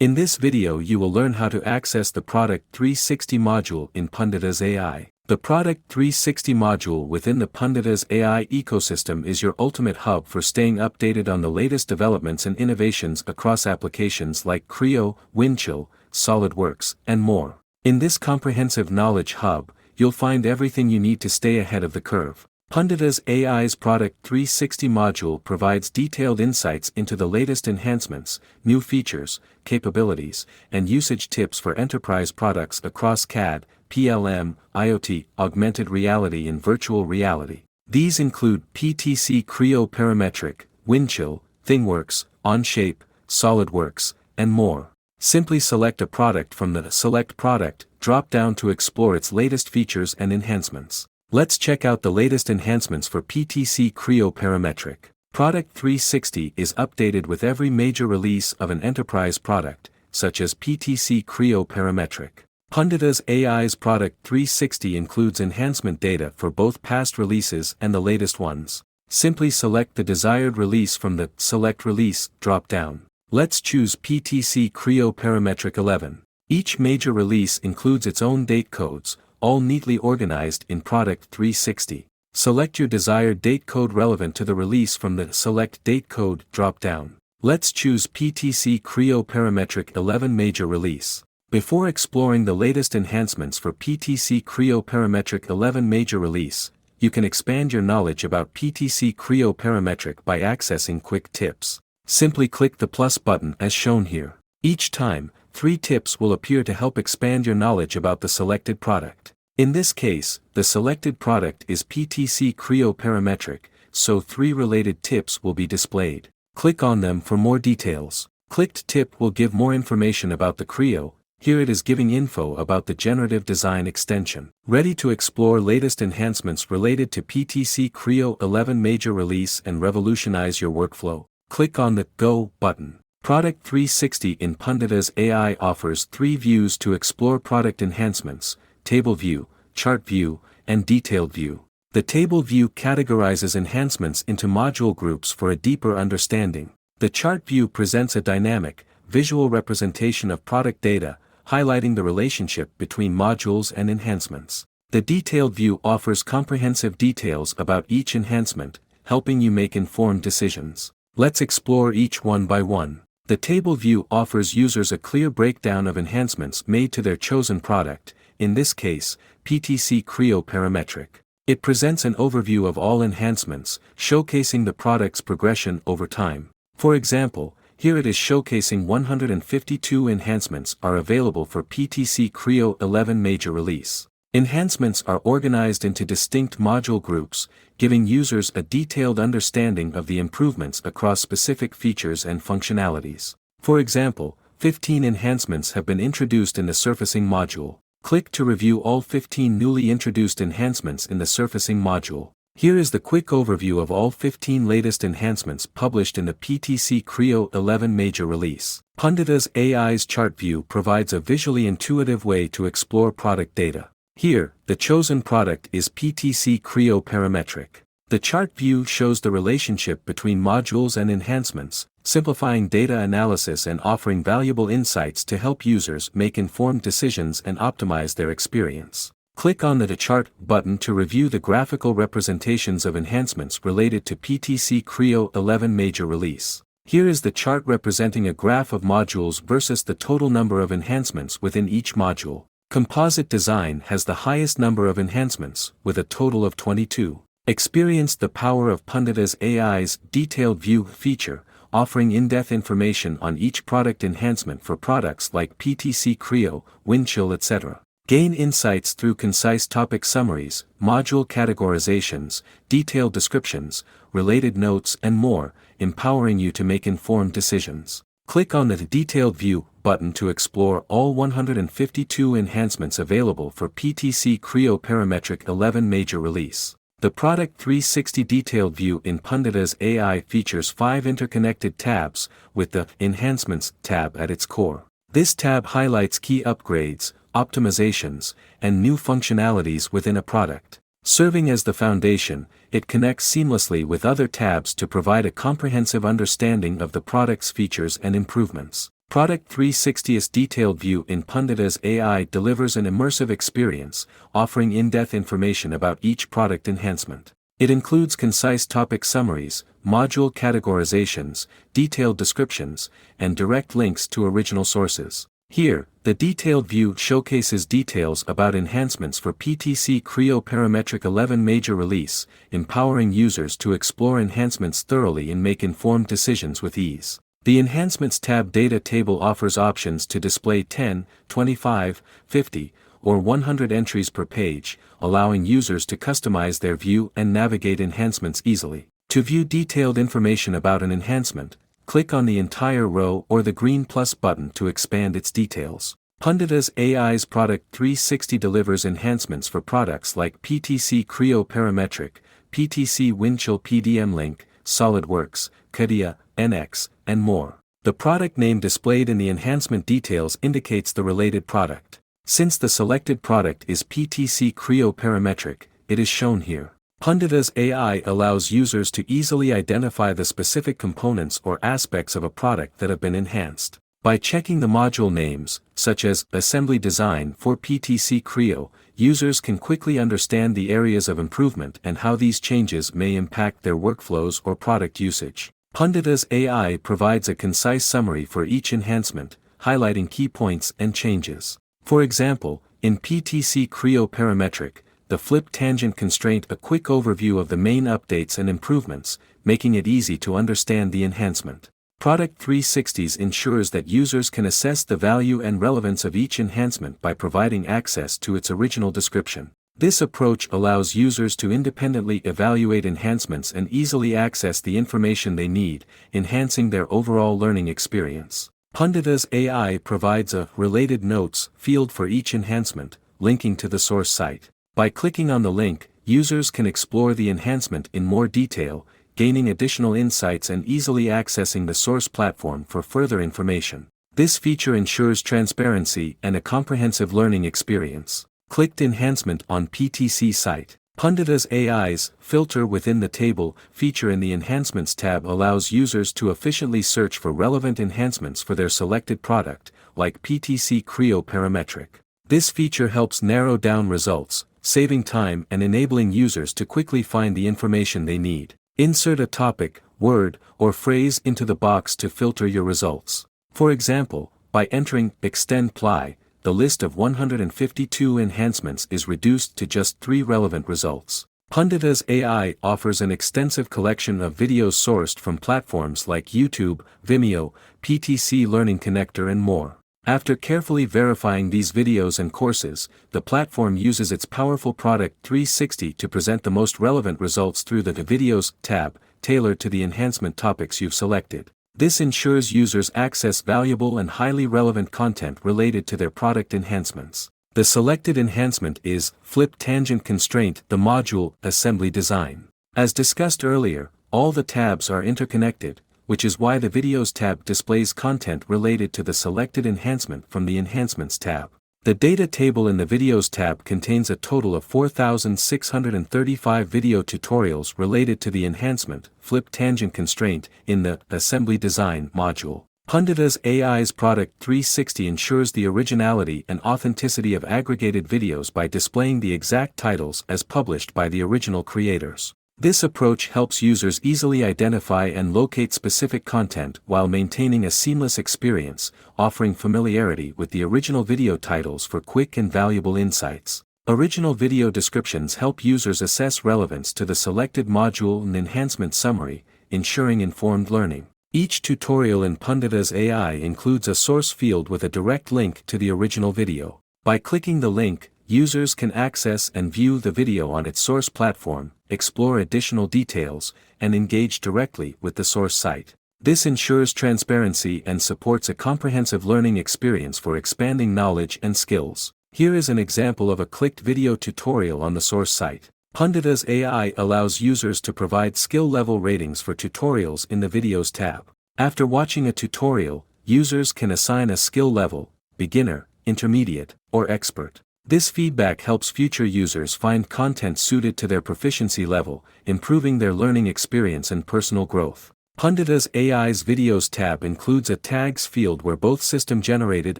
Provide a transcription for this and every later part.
In this video you will learn how to access the Product 360 module in Punditas AI. The Product 360 module within the Punditas AI ecosystem is your ultimate hub for staying updated on the latest developments and innovations across applications like Creo, Windchill, SolidWorks, and more. In this comprehensive knowledge hub, you'll find everything you need to stay ahead of the curve. Punditas AI's Product 360 module provides detailed insights into the latest enhancements, new features, capabilities, and usage tips for enterprise products across CAD, PLM, IoT, augmented reality and virtual reality. These include PTC Creo Parametric, Windchill, ThingWorks, Onshape, SolidWorks, and more. Simply select a product from the Select Product drop-down to explore its latest features and enhancements. Let's check out the latest enhancements for PTC Creo Parametric. Product 360 is updated with every major release of an enterprise product, such as PTC Creo Parametric. Punditas AI's Product 360 includes enhancement data for both past releases and the latest ones. Simply select the desired release from the Select Release drop-down. Let's choose PTC Creo Parametric 11. Each major release includes its own date codes, all neatly organized in Product 360. Select your desired date code relevant to the release from the Select Date Code drop-down. Let's choose PTC Creo Parametric 11 Major Release. Before exploring the latest enhancements for PTC Creo Parametric 11 Major Release, you can expand your knowledge about PTC Creo Parametric by accessing quick tips. Simply click the plus button as shown here. Each time, 3 tips will appear to help expand your knowledge about the selected product. In this case, the selected product is PTC Creo Parametric, so 3 related tips will be displayed. Click on them for more details. Clicked tip will give more information about the Creo. Here it is giving info about the generative design extension. Ready to explore latest enhancements related to PTC Creo 11 Major Release and revolutionize your workflow? Click on the Go button. Product 360 in Punditas AI offers 3 views to explore product enhancements: Table View, Chart View, and Detailed View. The Table View categorizes enhancements into module groups for a deeper understanding. The Chart View presents a dynamic, visual representation of product data, highlighting the relationship between modules and enhancements. The Detailed View offers comprehensive details about each enhancement, helping you make informed decisions. Let's explore each one by one. The Table View offers users a clear breakdown of enhancements made to their chosen product, in this case, PTC Creo Parametric. It presents an overview of all enhancements, showcasing the product's progression over time. For example, here it is showcasing 152 enhancements are available for PTC Creo 11 Major Release. Enhancements are organized into distinct module groups, giving users a detailed understanding of the improvements across specific features and functionalities. For example, 15 enhancements have been introduced in the surfacing module. Click to review all 15 newly introduced enhancements in the surfacing module. Here is the quick overview of all 15 latest enhancements published in the PTC Creo 11 Major Release. Punditas AI's Chart View provides a visually intuitive way to explore product data. Here, the chosen product is PTC Creo Parametric. The chart view shows the relationship between modules and enhancements, simplifying data analysis and offering valuable insights to help users make informed decisions and optimize their experience. Click on the Chart button to review the graphical representations of enhancements related to PTC Creo 11 Major Release. Here is the chart representing a graph of modules versus the total number of enhancements within each module. Composite Design has the highest number of enhancements, with a total of 22. Experience the power of Punditas AI's Detailed View feature, offering in-depth information on each product enhancement for products like PTC Creo, Windchill, etc. Gain insights through concise topic summaries, module categorizations, detailed descriptions, related notes and more, empowering you to make informed decisions. Click on the Detailed View button to explore all 152 enhancements available for PTC Creo Parametric 11 Major Release. The Product 360 Detailed View in Punditas AI features 5 interconnected tabs, with the Enhancements tab at its core. This tab highlights key upgrades, optimizations, and new functionalities within a product. Serving as the foundation, it connects seamlessly with other tabs to provide a comprehensive understanding of the product's features and improvements. Product 360's detailed view in Punditas AI delivers an immersive experience, offering in-depth information about each product enhancement. It includes concise topic summaries, module categorizations, detailed descriptions, and direct links to original sources. Here, the detailed view showcases details about enhancements for PTC Creo Parametric 11 major release, empowering users to explore enhancements thoroughly and make informed decisions with ease. The Enhancements tab data table offers options to display 10, 25, 50, or 100 entries per page, allowing users to customize their view and navigate enhancements easily. To view detailed information about an enhancement, click on the entire row or the green plus button to expand its details. Punditas AI's Product 360 delivers enhancements for products like PTC Creo Parametric, PTC Windchill PDM Link, SolidWorks, CADIA, NX, and more. The product name displayed in the enhancement details indicates the related product. Since the selected product is PTC Creo Parametric, it is shown here. Punditas AI allows users to easily identify the specific components or aspects of a product that have been enhanced. By checking the module names, such as Assembly Design for PTC Creo, users can quickly understand the areas of improvement and how these changes may impact their workflows or product usage. Punditas AI provides a concise summary for each enhancement, highlighting key points and changes. For example, in PTC Creo Parametric, the flip tangent constraint a quick overview of the main updates and improvements, making it easy to understand the enhancement. Product 360s ensures that users can assess the value and relevance of each enhancement by providing access to its original description. This approach allows users to independently evaluate enhancements and easily access the information they need, enhancing their overall learning experience. Punditas AI provides a Related Notes field for each enhancement, linking to the source site. By clicking on the link, users can explore the enhancement in more detail, gaining additional insights and easily accessing the source platform for further information. This feature ensures transparency and a comprehensive learning experience. Clicked enhancement on PTC site. Punditas AI's Filter within the table feature in the Enhancements tab allows users to efficiently search for relevant enhancements for their selected product, like PTC Creo Parametric. This feature helps narrow down results, saving time and enabling users to quickly find the information they need. Insert a topic, word, or phrase into the box to filter your results. For example, by entering Extend Ply, the list of 152 enhancements is reduced to just 3 relevant results. Punditas AI offers an extensive collection of videos sourced from platforms like YouTube, Vimeo, PTC Learning Connector and more. After carefully verifying these videos and courses, the platform uses its powerful Product 360 to present the most relevant results through the Videos tab, tailored to the enhancement topics you've selected. This ensures users access valuable and highly relevant content related to their product enhancements. The selected enhancement is Flip Tangent Constraint, the module Assembly Design. As discussed earlier, all the tabs are interconnected, which is why the Videos tab displays content related to the selected enhancement from the Enhancements tab. The data table in the Videos tab contains a total of 4,635 video tutorials related to the enhancement, Flip Tangent Constraint, in the Assembly Design module. Punditas AI's Product 360 ensures the originality and authenticity of aggregated videos by displaying the exact titles as published by the original creators. This approach helps users easily identify and locate specific content while maintaining a seamless experience, offering familiarity with the original video titles for quick and valuable insights. Original video descriptions help users assess relevance to the selected module and enhancement summary, ensuring informed learning. Each tutorial in Punditas AI includes a source field with a direct link to the original video. By clicking the link, users can access and view the video on its source platform, explore additional details, and engage directly with the source site. This ensures transparency and supports a comprehensive learning experience for expanding knowledge and skills. Here is an example of a clicked video tutorial on the source site. Punditas AI allows users to provide skill level ratings for tutorials in the Videos tab. After watching a tutorial, users can assign a skill level, beginner, intermediate, or expert. This feedback helps future users find content suited to their proficiency level, improving their learning experience and personal growth. Punditas AI's Videos tab includes a tags field where both system-generated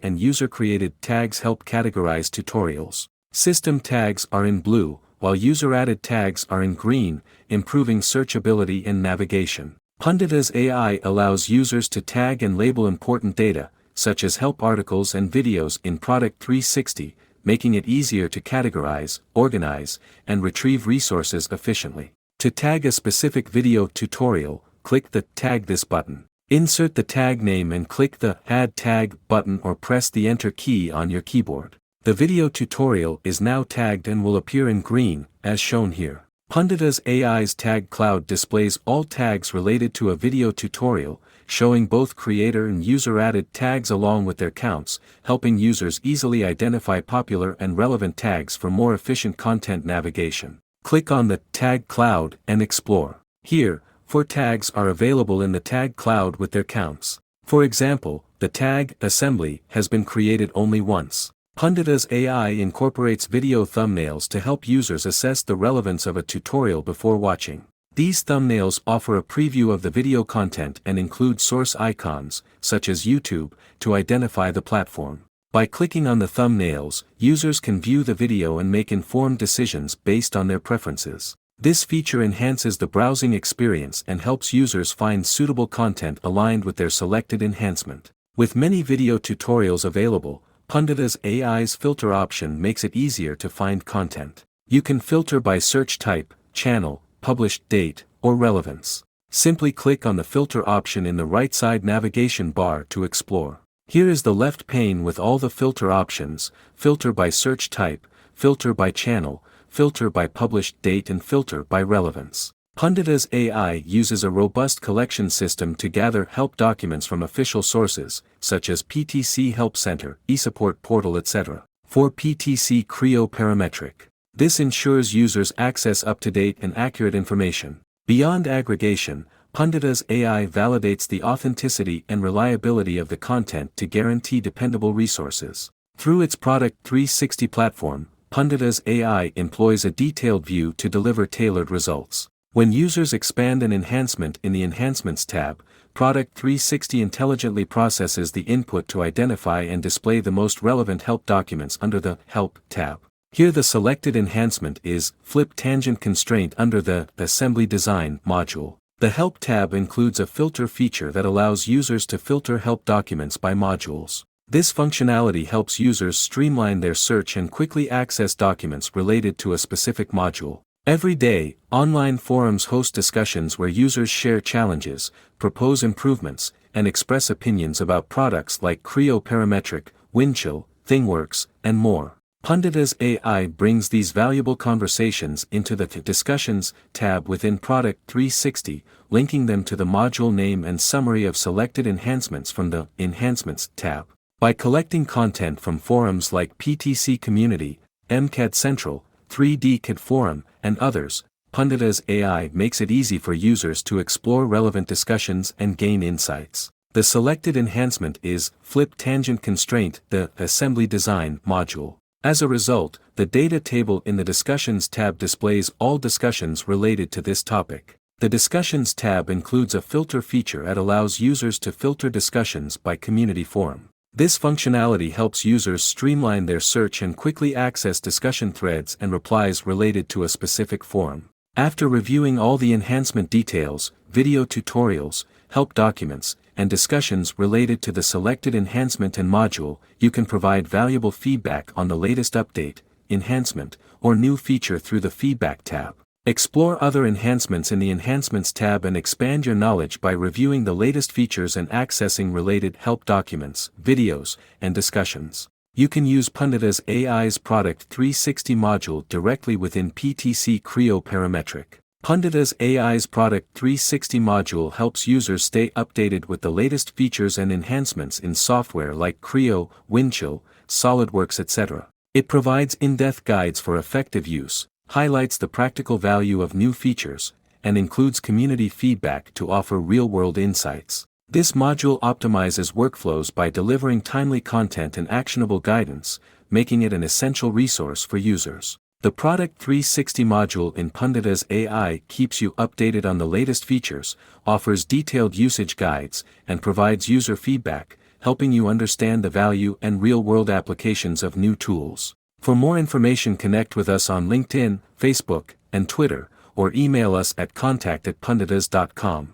and user-created tags help categorize tutorials. System tags are in blue, while user-added tags are in green, improving searchability and navigation. Punditas AI allows users to tag and label important data, such as help articles and videos in Product 360, making it easier to categorize, organize, and retrieve resources efficiently. To tag a specific video tutorial, click the Tag This button. Insert the tag name and click the Add Tag button or press the Enter key on your keyboard. The video tutorial is now tagged and will appear in green, as shown here. Punditas AI's Tag Cloud displays all tags related to a video tutorial, showing both creator and user-added tags along with their counts, helping users easily identify popular and relevant tags for more efficient content navigation. Click on the Tag Cloud and explore. Here, 4 tags are available in the Tag Cloud with their counts. For example, the tag Assembly has been created only once. Punditas AI incorporates video thumbnails to help users assess the relevance of a tutorial before watching. These thumbnails offer a preview of the video content and include source icons, such as YouTube, to identify the platform. By clicking on the thumbnails, users can view the video and make informed decisions based on their preferences. This feature enhances the browsing experience and helps users find suitable content aligned with their selected enhancement. With many video tutorials available, Punditas AI's filter option makes it easier to find content. You can filter by search type, channel, published date, or relevance. Simply click on the filter option in the right side navigation bar to explore. Here is the left pane with all the filter options: filter by search type, filter by channel, filter by published date, and filter by relevance. Punditas AI uses a robust collection system to gather help documents from official sources, such as PTC Help Center, eSupport Portal, etc. For PTC Creo Parametric. This ensures users access up-to-date and accurate information. Beyond aggregation, Punditas AI validates the authenticity and reliability of the content to guarantee dependable resources. Through its Product 360 platform, Punditas AI employs a detailed view to deliver tailored results. When users expand an enhancement in the Enhancements tab, Product 360 intelligently processes the input to identify and display the most relevant help documents under the Help tab. Here the selected enhancement is Flip Tangent Constraint under the Assembly Design module. The Help tab includes a filter feature that allows users to filter help documents by modules. This functionality helps users streamline their search and quickly access documents related to a specific module. Every day, online forums host discussions where users share challenges, propose improvements, and express opinions about products like Creo Parametric, Windchill, ThingWorks, and more. Punditas AI brings these valuable conversations into the Discussions tab within Product 360, linking them to the module name and summary of selected enhancements from the Enhancements tab. By collecting content from forums like PTC Community, MCAD Central, 3D CAD Forum, and others, Punditas AI makes it easy for users to explore relevant discussions and gain insights. The selected enhancement is Flip Tangent Constraint, the Assembly Design module. As a result, the data table in the Discussions tab displays all discussions related to this topic. The Discussions tab includes a filter feature that allows users to filter discussions by community forum. This functionality helps users streamline their search and quickly access discussion threads and replies related to a specific forum. After reviewing all the enhancement details, video tutorials, help documents, and discussions related to the selected enhancement and module, you can provide valuable feedback on the latest update, enhancement, or new feature through the Feedback tab. Explore other enhancements in the Enhancements tab and expand your knowledge by reviewing the latest features and accessing related help documents, videos, and discussions. You can use Punditas AI's Product 360 module directly within PTC Creo Parametric. Punditas AI's Product 360 module helps users stay updated with the latest features and enhancements in software like Creo, Windchill, SolidWorks, etc. It provides in-depth guides for effective use, highlights the practical value of new features, and includes community feedback to offer real-world insights. This module optimizes workflows by delivering timely content and actionable guidance, making it an essential resource for users. The Product 360 module in Punditas AI keeps you updated on the latest features, offers detailed usage guides, and provides user feedback, helping you understand the value and real-world applications of new tools. For more information, connect with us on LinkedIn, Facebook, and Twitter, or email us at contact@punditas.com.